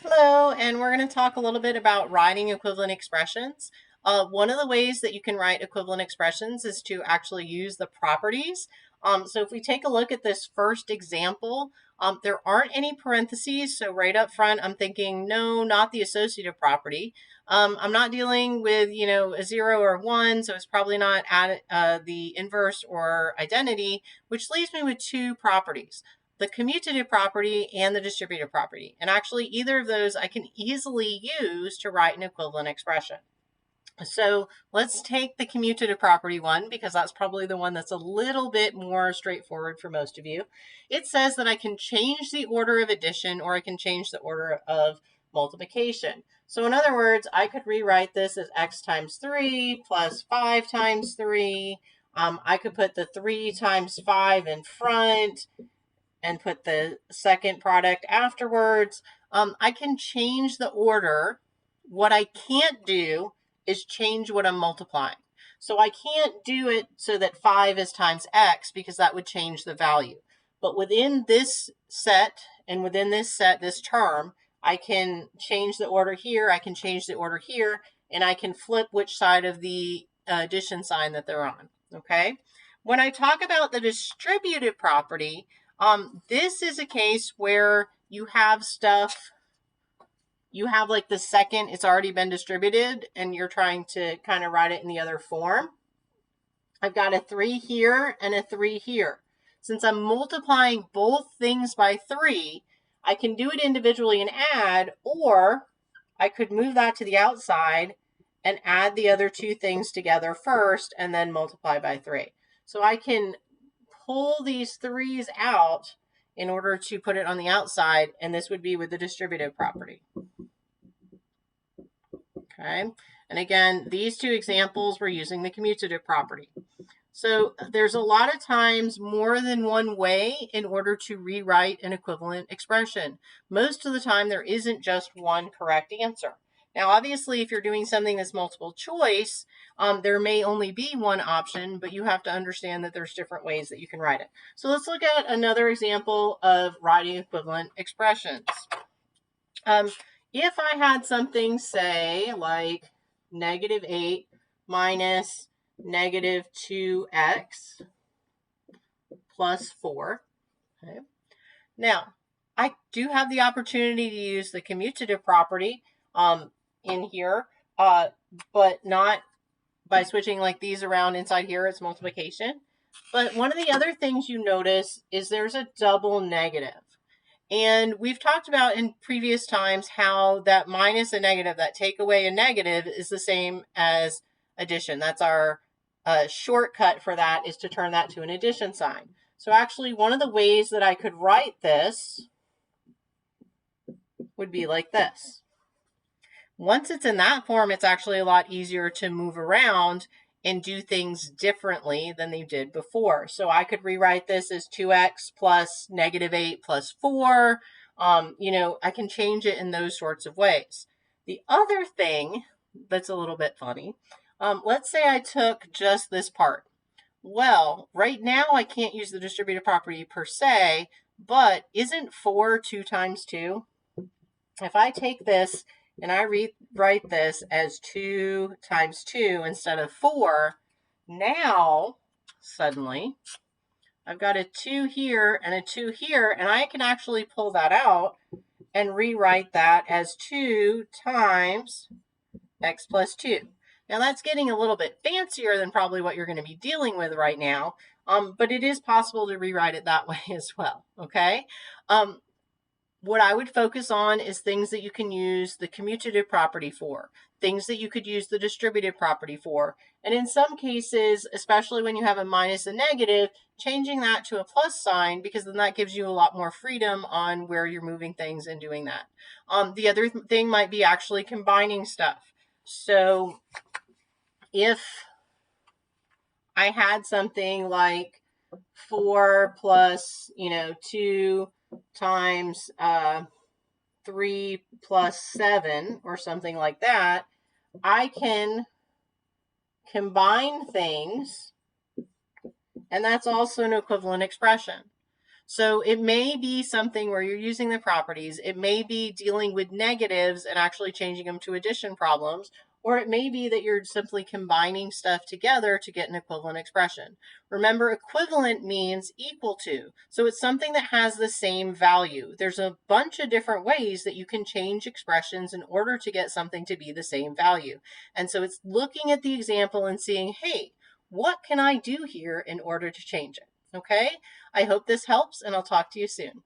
Hello, and we're going to talk a little bit about writing equivalent expressions. One of the ways that you can write equivalent expressions is to actually use the properties. So if we take a look at this first example, there aren't any parentheses. So right up front, I'm thinking, no, not the associative property. I'm not dealing with, a 0 or 1, so it's probably not the inverse or identity, which leaves me with two properties: the commutative property and the distributive property. And actually, either of those I can easily use to write an equivalent expression. So let's take the commutative property one, because that's probably the one that's a little bit more straightforward for most of you. It says that I can change the order of addition, or I can change the order of multiplication. So in other words, I could rewrite this as x times 3 plus 5 times 3. I could put the 3 times 5 in front and put the second product afterwards. I can change the order. What I can't do is change what I'm multiplying. So I can't do it so that 5 is times x, because that would change the value. But within this set, and within this set, this term, I can change the order here, I can change the order here, and I can flip which side of the addition sign that they're on. Okay? When I talk about the distributive property, this is a case where you have stuff, you have like the second, it's already been distributed, and you're trying to kind of write it in the other form. I've got a 3 here and a 3 here. Since I'm multiplying both things by 3, I can do it individually and add, or I could move that to the outside and add the other two things together first and then multiply by 3. So I can pull these 3's out in order to put it on the outside, and this would be with the distributive property. Okay, and again, these two examples we're using the commutative property. So there's a lot of times more than one way in order to rewrite an equivalent expression. Most of the time there isn't just one correct answer. Now, obviously, if you're doing something that's multiple choice, there may only be one option, but you have to understand that there's different ways that you can write it. So let's look at another example of writing equivalent expressions. If I had something, say, like -8 minus -2x plus 4. Okay. Now, I do have the opportunity to use the commutative property in here, but not by switching like these around inside here. It's multiplication. But one of the other things you notice is there's a double negative. And we've talked about in previous times how that minus a negative, that take away a negative, is the same as addition. That's our shortcut for that, is to turn that to an addition sign. So actually, one of the ways that I could write this would be like this. Once it's in that form, it's actually a lot easier to move around and do things differently than they did before. So I could rewrite this as 2x plus -8 plus 4. I can change it in those sorts of ways. The other thing that's a little bit funny, let's say I took just this part. Well, right now I can't use the distributive property per se, but isn't 4 2 times 2? If I take this and I rewrite this as 2 times 2 instead of 4, now suddenly I've got a 2 here and a 2 here, and I can actually pull that out and rewrite that as 2 times x plus 2. Now that's getting a little bit fancier than probably what you're going to be dealing with right now, but it is possible to rewrite it that way as well, okay? What I would focus on is things that you can use the commutative property for, things that you could use the distributive property for. And in some cases, especially when you have a minus and negative, changing that to a plus sign, because then that gives you a lot more freedom on where you're moving things and doing that. The other thing might be actually combining stuff. So if I had something like 4 plus, 2 times 3 plus 7 or something like that, I can combine things, and that's also an equivalent expression. So it may be something where you're using the properties, it may be dealing with negatives and actually changing them to addition problems, or it may be that you're simply combining stuff together to get an equivalent expression. Remember, equivalent means equal to, so it's something that has the same value. There's a bunch of different ways that you can change expressions in order to get something to be the same value. And so it's looking at the example and seeing, hey, what can I do here in order to change it? Okay, I hope this helps, and I'll talk to you soon.